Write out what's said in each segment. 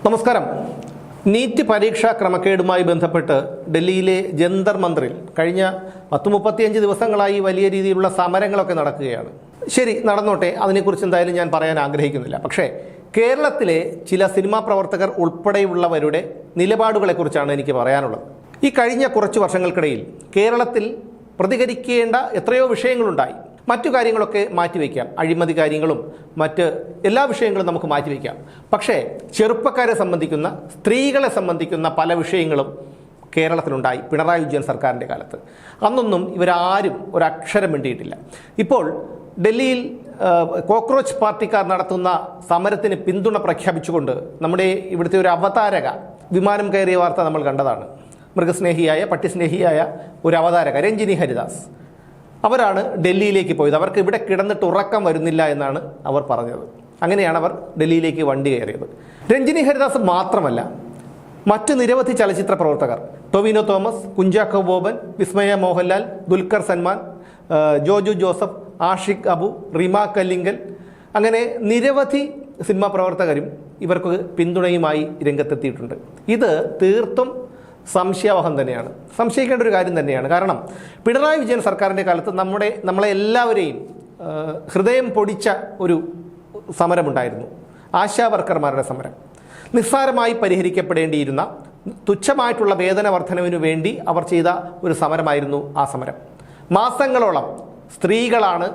നമസ്കാരം. നീറ്റ് പരീക്ഷാ ക്രമക്കേടുമായി ബന്ധപ്പെട്ട് ഡൽഹിയിലെ ജന്തർ മന്ദിറിൽ കഴിഞ്ഞ 35 ദിവസങ്ങളായി വലിയ രീതിയിലുള്ള സമരങ്ങളൊക്കെ നടക്കുകയാണ്. ശരി, നടന്നോട്ടെ, അതിനെക്കുറിച്ച് എന്തായാലും ഞാൻ പറയാൻ ആഗ്രഹിക്കുന്നില്ല. പക്ഷേ കേരളത്തിലെ ചില സിനിമാ പ്രവർത്തകർ ഉൾപ്പെടെയുള്ളവരുടെ നിലപാടുകളെക്കുറിച്ചാണ് എനിക്ക് പറയാനുള്ളത്. ഈ കഴിഞ്ഞ കുറച്ച് വർഷങ്ങൾക്കിടയിൽ കേരളത്തിൽ പ്രതികരിക്കേണ്ട എത്രയോ വിഷയങ്ങളുണ്ടായി. മറ്റു കാര്യങ്ങളൊക്കെ മാറ്റിവെക്കാം, അഴിമതി കാര്യങ്ങളും മറ്റ് എല്ലാ വിഷയങ്ങളും നമുക്ക് മാറ്റിവെക്കാം. പക്ഷേ ചെറുപ്പക്കാരെ സംബന്ധിക്കുന്ന, സ്ത്രീകളെ സംബന്ധിക്കുന്ന പല വിഷയങ്ങളും കേരളത്തിലുണ്ടായി പിണറായി വിജയൻ സർക്കാരിൻ്റെ കാലത്ത്. അന്നൊന്നും ഇവരാരും ഒരക്ഷരം മിണ്ടിയിട്ടില്ല. ഇപ്പോൾ ഡൽഹിയിൽ കോക്രോച്ച് പാർട്ടിക്കാർ നടത്തുന്ന സമരത്തിന് പിന്തുണ പ്രഖ്യാപിച്ചുകൊണ്ട് നമ്മുടെ ഇവിടുത്തെ ഒരു അവതാരക വിമാനം കയറിയ വാർത്ത നമ്മൾ കണ്ടതാണ്. മൃഗസ്നേഹിയായ, പട്ടിസ്നേഹിയായ ഒരു അവതാരക രഞ്ജിനി ഹരിദാസ്, അവരാണ് ഡൽഹിയിലേക്ക് പോയത്. അവർക്ക് ഇവിടെ കിടന്നിട്ട് ഉറക്കം വരുന്നില്ല എന്നാണ് അവർ പറഞ്ഞത്. അങ്ങനെയാണ് അവർ ഡൽഹിയിലേക്ക് വണ്ടി കയറിയത്. രഞ്ജിനി ഹരിദാസ് മാത്രമല്ല, മറ്റ് നിരവധി ചലച്ചിത്ര പ്രവർത്തകർ, ടൊവിനോ തോമസ്, കുഞ്ചാക്കോ ബോബൻ, വിസ്മയ മോഹൻലാൽ, ദുൽഖർ സൽമാൻ, ജോജു ജോസഫ്, ആഷിഖ് അബു, റിമ കല്ലിങ്കൽ, അങ്ങനെ നിരവധി സിനിമാ പ്രവർത്തകരും ഇവർക്ക് പിന്തുണയുമായി രംഗത്തെത്തിയിട്ടുണ്ട്. ഇത് തീർത്തും സംശയാവഹം തന്നെയാണ്, സംശയിക്കേണ്ട ഒരു കാര്യം തന്നെയാണ്. കാരണം പിണറായി വിജയൻ സർക്കാരിൻ്റെ കാലത്ത് നമ്മളെ എല്ലാവരെയും ഹൃദയം പൊടിച്ച ഒരു സമരമുണ്ടായിരുന്നു, ആശാ വർക്കർമാരുടെ സമരം. നിസ്സാരമായി പരിഹരിക്കപ്പെടേണ്ടിയിരുന്ന തുച്ഛമായിട്ടുള്ള വേതന വർധനവിനു വേണ്ടി അവർ ചെയ്ത ഒരു സമരമായിരുന്നു ആ സമരം. മാസങ്ങളോളം സ്ത്രീകളാണ്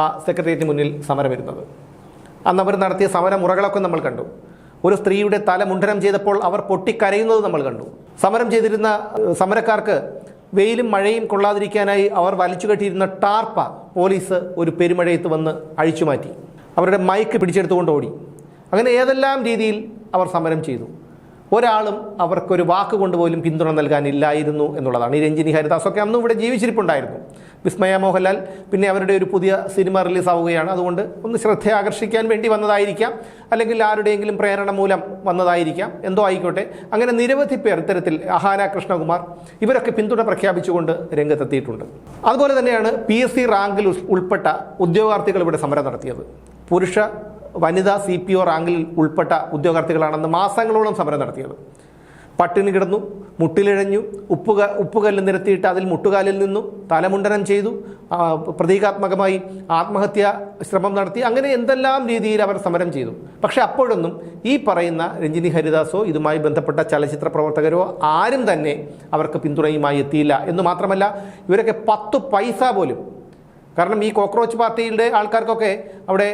ആ സെക്രട്ടേറിയറ്റിന് മുന്നിൽ സമരം വരുന്നത്. അന്ന് അവർ നടത്തിയ സമരമുറകളൊക്കെ നമ്മൾ കണ്ടു. ഒരു സ്ത്രീയുടെ തല മുണ്ഡനം ചെയ്തപ്പോൾ അവർ പൊട്ടിക്കരയുന്നത് നമ്മൾ കണ്ടു. സമരം ചെയ്തിരുന്ന സമരക്കാർക്ക് വെയിലും മഴയും കൊള്ളാതിരിക്കാനായി അവർ വലിച്ചു കെട്ടിയിരുന്ന ടാർപ്പ പോലീസ് ഒരു പെരുമഴയത്ത് വന്ന് അഴിച്ചുമാറ്റി. അവരുടെ മൈക്ക് പിടിച്ചെടുത്തുകൊണ്ട് ഓടി. അങ്ങനെ ഏതെല്ലാം രീതിയിൽ അവർ സമരം ചെയ്തു. ഒരാളും അവർക്കൊരു വാക്ക് കൊണ്ടുപോലും പിന്തുണ നൽകാനില്ലായിരുന്നു എന്നുള്ളതാണ്. ഈ രഞ്ജിനി ഹരിദാസൊക്കെ അന്നും ഇവിടെ ജീവിച്ചിരിപ്പുണ്ടായിരുന്നു. വിസ്മയ മോഹൻലാൽ പിന്നെ അവരുടെ ഒരു പുതിയ സിനിമ റിലീസാവുകയാണ്, അതുകൊണ്ട് ഒന്ന് ശ്രദ്ധ ആകർഷിക്കാൻ വേണ്ടി വന്നതായിരിക്കാം, അല്ലെങ്കിൽ ആരുടെയെങ്കിലും പ്രേരണ മൂലം വന്നതായിരിക്കാം, എന്തോ ആയിക്കോട്ടെ. അങ്ങനെ നിരവധി പേർ ഇത്തരത്തിൽ, അഹാന കൃഷ്ണകുമാർ, ഇവരൊക്കെ പിന്തുണ പ്രഖ്യാപിച്ചുകൊണ്ട് രംഗത്തെത്തിയിട്ടുണ്ട്. അതുപോലെ തന്നെയാണ് PSC റാങ്കിൽ ഉൾപ്പെട്ട ഉദ്യോഗാർത്ഥികൾ ഇവിടെ സമരം നടത്തിയത്. പുരുഷ വനിതാ CPO റാങ്കിൽ ഉൾപ്പെട്ട ഉദ്യോഗാർത്ഥികളാണെന്ന് മാസങ്ങളോളം സമരം നടത്തിയത്. പട്ടിണി കിടന്നു, മുട്ടിലിഴഞ്ഞു, ഉപ്പുകല്ല് നിരത്തിയിട്ട് അതിൽ മുട്ടുകാലിൽ നിന്നും തലമുണ്ടനം ചെയ്തു, പ്രതീകാത്മകമായി ആത്മഹത്യാ ശ്രമം നടത്തി. അങ്ങനെ എന്തെല്ലാം രീതിയിൽ അവർ സമരം ചെയ്തു. പക്ഷേ അപ്പോഴൊന്നും ഈ പറയുന്ന രഞ്ജിനി ഹരിദാസോ ഇതുമായി ബന്ധപ്പെട്ട ചലച്ചിത്ര പ്രവർത്തകരോ ആരും തന്നെ അവർക്ക് പിന്തുണയുമായി എത്തിയില്ല എന്ന് മാത്രമല്ല, ഇവരൊക്കെ 10 പൈസ പോലും, കാരണം ഈ കോക്രോച്ച് പാർട്ടിയുടെ ആൾക്കാർക്കൊക്കെ അവിടെ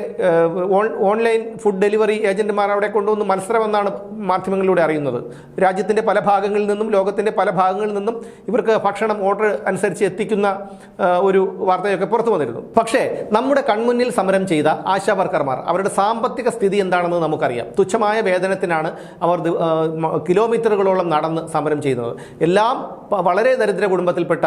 ഓൺലൈൻ ഫുഡ് ഡെലിവറി ഏജന്റുമാർ അവിടെ കൊണ്ടുവന്ന് മത്സരമെന്നാണ് മാധ്യമങ്ങളിലൂടെ അറിയുന്നത്. രാജ്യത്തിൻ്റെ പല ഭാഗങ്ങളിൽ നിന്നും ലോകത്തിൻ്റെ പല ഭാഗങ്ങളിൽ നിന്നും ഇവർക്ക് ഭക്ഷണം ഓർഡർ അനുസരിച്ച് എത്തിക്കുന്ന ഒരു വാർത്തയൊക്കെ പുറത്തു വന്നിരുന്നു. പക്ഷേ നമ്മുടെ കൺമുന്നിൽ സമരം ചെയ്ത ആശാ വർക്കർമാർ, അവരുടെ സാമ്പത്തിക സ്ഥിതി എന്താണെന്ന് നമുക്കറിയാം. തുച്ഛമായ വേതനത്തിനാണ് അവർ കിലോമീറ്ററുകളോളം നടന്ന് സമരം ചെയ്യുന്നത്. എല്ലാം വളരെ ദരിദ്ര കുടുംബത്തിൽപ്പെട്ട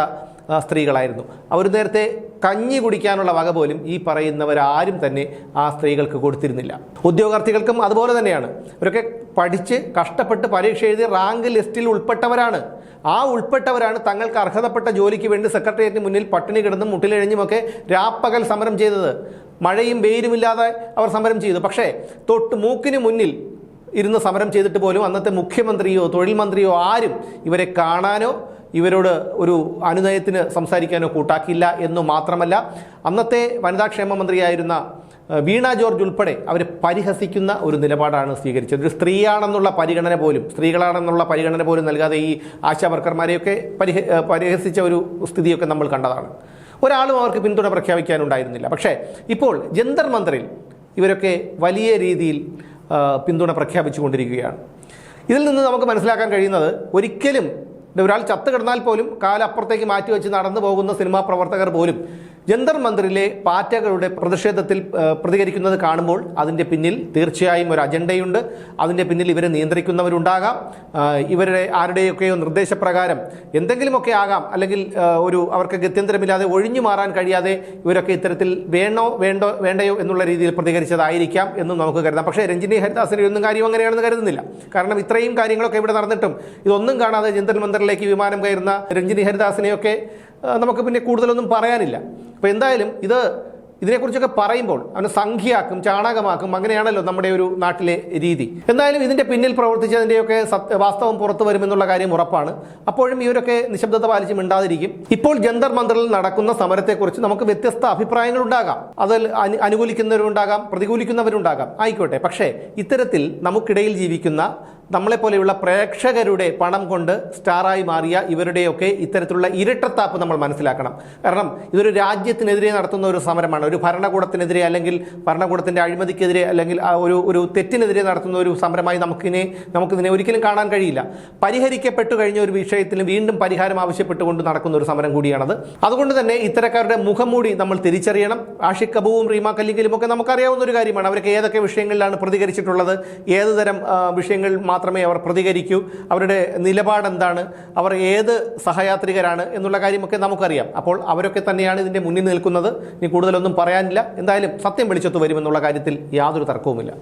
സ്ത്രീകളായിരുന്നു. അവർ നേരത്തെ കഞ്ഞി കുടിക്കാനുള്ള വക പോലും ഈ പറയുന്നവരാരും തന്നെ ആ സ്ത്രീകൾക്ക് കൊടുത്തിരുന്നില്ല. ഉദ്യോഗാർത്ഥികൾക്കും അതുപോലെ തന്നെയാണ്. ഇവരൊക്കെ പഠിച്ച് കഷ്ടപ്പെട്ട് പരീക്ഷ എഴുതി റാങ്ക് ലിസ്റ്റിൽ ഉൾപ്പെട്ടവരാണ്. ആ ഉൾപ്പെട്ടവരാണ് തങ്ങൾക്ക് അർഹതപ്പെട്ട ജോലിക്ക് വേണ്ടി സെക്രട്ടേറിയറ്റിന് മുന്നിൽ പട്ടിണി കിടന്നും മുട്ടിലിഴഞ്ഞുമൊക്കെ രാപ്പകൽ സമരം ചെയ്തത്. മഴയും വെയിലുമില്ലാതെ അവർ സമരം ചെയ്തു. പക്ഷേ തൊട്ട് മൂക്കിന് മുന്നിൽ ഇരുന്ന് സമരം ചെയ്തിട്ട് പോലും അന്നത്തെ മുഖ്യമന്ത്രിയോ തൊഴിൽ മന്ത്രിയോ ആരും ഇവരെ കാണാനോ ഇവരോട് ഒരു അനുനയത്തിന് സംസാരിക്കാനോ കൂട്ടാക്കിയില്ല എന്നു മാത്രമല്ല, അന്നത്തെ വനിതാക്ഷേമ മന്ത്രിയായിരുന്ന വീണ ജോർജ് ഉൾപ്പെടെ അവരെ പരിഹസിക്കുന്ന ഒരു നിലപാടാണ് സ്വീകരിച്ചത്. ഒരു സ്ത്രീയാണെന്നുള്ള പരിഗണന പോലും നൽകാതെ ഈ ആശാ വർക്കർമാരെയൊക്കെ പരിഹസിച്ച ഒരു സ്ഥിതിയൊക്കെ നമ്മൾ കണ്ടതാണ്. ഒരാളും അവർക്ക് പിന്തുണ പ്രഖ്യാപിക്കാനുണ്ടായിരുന്നില്ല. പക്ഷേ ഇപ്പോൾ ജന്തർ മന്ദിറിൽ ഇവരൊക്കെ വലിയ രീതിയിൽ പിന്തുണ പ്രഖ്യാപിച്ചു കൊണ്ടിരിക്കുകയാണ്. ഇതിൽ നിന്ന് നമുക്ക് മനസ്സിലാക്കാൻ കഴിയുന്നത്, ഒരിക്കലും ഒരാൾ ചത്തു കിടന്നാൽ പോലും കാലപ്പുറത്തേക്ക് മാറ്റിവെച്ച് നടന്നു പോകുന്ന സിനിമാ പ്രവർത്തകർ പോലും ജന്തർ മന്ദിറിലെ പാറ്റകളുടെ പ്രതിഷേധത്തിൽ പ്രതികരിക്കുന്നത് കാണുമ്പോൾ അതിൻ്റെ പിന്നിൽ തീർച്ചയായും ഒരു അജണ്ടയുണ്ട്. അതിൻ്റെ പിന്നിൽ ഇവരെ നിയന്ത്രിക്കുന്നവരുണ്ടാകാം. ഇവരുടെ ആരുടെയൊക്കെയോ നിർദ്ദേശപ്രകാരം എന്തെങ്കിലുമൊക്കെ ആകാം. അല്ലെങ്കിൽ അവർക്ക് ഗത്യന്തരമില്ലാതെ ഒഴിഞ്ഞു മാറാൻ കഴിയാതെ ഇവരൊക്കെ ഇത്തരത്തിൽ വേണ്ടയോ എന്നുള്ള രീതിയിൽ പ്രതികരിച്ചതായിരിക്കാം എന്നും നമുക്ക് കരുതാം. പക്ഷേ രഞ്ജിനി ഹരിദാസിൻ്റെ ഒന്നും കാര്യം അങ്ങനെയാണെന്ന് കരുതുന്നില്ല. കാരണം ഇത്രയും കാര്യങ്ങളൊക്കെ ഇവിടെ നടന്നിട്ടും ഇതൊന്നും കാണാതെ ജന്തർ മന്ദിറിലേക്ക് വിമാനം കയറുന്ന രഞ്ജിനി ഹരിദാസിനെയൊക്കെ നമുക്ക് പിന്നെ കൂടുതലൊന്നും പറയാനില്ല. അപ്പോൾ എന്തായാലും ഇത് ഇതിനെക്കുറിച്ചൊക്കെ പറയുമ്പോൾ അവനെ സംഖ്യയാക്കും, ചാണകമാക്കും. അങ്ങനെയാണല്ലോ നമ്മുടെ ഒരു നാട്ടിലെ രീതി. എന്തായാലും ഇതിന്റെ പിന്നിൽ പ്രവർത്തിച്ചതിന്റെയൊക്കെ വാസ്തവം പുറത്തു വരുമെന്നുള്ള കാര്യം ഉറപ്പാണ്. അപ്പോഴും ഇവരൊക്കെ നിശബ്ദത പാലിച്ച് മിണ്ടാതിരിക്കും. ഇപ്പോൾ ജന്തർ മന്ദറിൽ നടക്കുന്ന സമരത്തെക്കുറിച്ച് നമുക്ക് വ്യത്യസ്ത അഭിപ്രായങ്ങൾ ഉണ്ടാകാം. അതിൽ അനുകൂലിക്കുന്നവരുണ്ടാകാം, പ്രതികൂലിക്കുന്നവരുണ്ടാകാം. ആയിക്കോട്ടെ. പക്ഷേ ഇത്തരത്തിൽ നമുക്കിടയിൽ ജീവിക്കുന്ന നമ്മളെപ്പോലെയുള്ള പ്രേക്ഷകരുടെ പണം കൊണ്ട് സ്റ്റാറായി മാറിയ ഇവരുടെയൊക്കെ ഇത്തരത്തിലുള്ള ഇരട്ടത്താപ്പ് നമ്മൾ മനസ്സിലാക്കണം. കാരണം ഇതൊരു രാജ്യത്തിനെതിരെ നടത്തുന്ന ഒരു സമരമാണ്. ഒരു ഭരണകൂടത്തിനെതിരെ അല്ലെങ്കിൽ ഭരണകൂടത്തിന്റെ അഴിമതിക്കെതിരെ അല്ലെങ്കിൽ ഒരു തെറ്റിനെതിരെ നടത്തുന്ന ഒരു സമരമായി നമുക്കിതിനെ ഒരിക്കലും കാണാൻ കഴിയില്ല. പരിഹരിക്കപ്പെട്ടു കഴിഞ്ഞ ഒരു വിഷയത്തിന് വീണ്ടും പരിഹാരം ആവശ്യപ്പെട്ടുകൊണ്ട് നടക്കുന്ന ഒരു സമരം കൂടിയാണത്. അതുകൊണ്ട് തന്നെ ഇത്തരക്കാരുടെ മുഖംമൂടി നമ്മൾ തിരിച്ചറിയണം. ആഷിഖ് കപൂറും റീമ കല്ലിങ്കലും ഒക്കെ നമുക്കറിയാവുന്ന ഒരു കാര്യമാണ്. അവരൊക്കെ ഏതൊക്കെ വിഷയങ്ങളിലാണ് പ്രതികരിച്ചിട്ടുള്ളത്, ഏതുതരം വിഷയങ്ങൾ മാത്രമേ അവർ പ്രതികരിക്കൂ, അവരുടെ നിലപാട് എന്താണ്, അവർ ഏത് സഹയാത്രികരാണ് എന്നുള്ള കാര്യമൊക്കെ നമുക്കറിയാം. അപ്പോൾ അവരൊക്കെ തന്നെയാണ് ഇതിന്റെ മുന്നിൽ നിൽക്കുന്നത്. ഇനി കൂടുതലൊന്നും പറയാനില്ല. എന്തായാലും സത്യം വെളിച്ചത്ത് വരുമെന്നുള്ള കാര്യത്തിൽ യാതൊരു തർക്കവുമില്ല.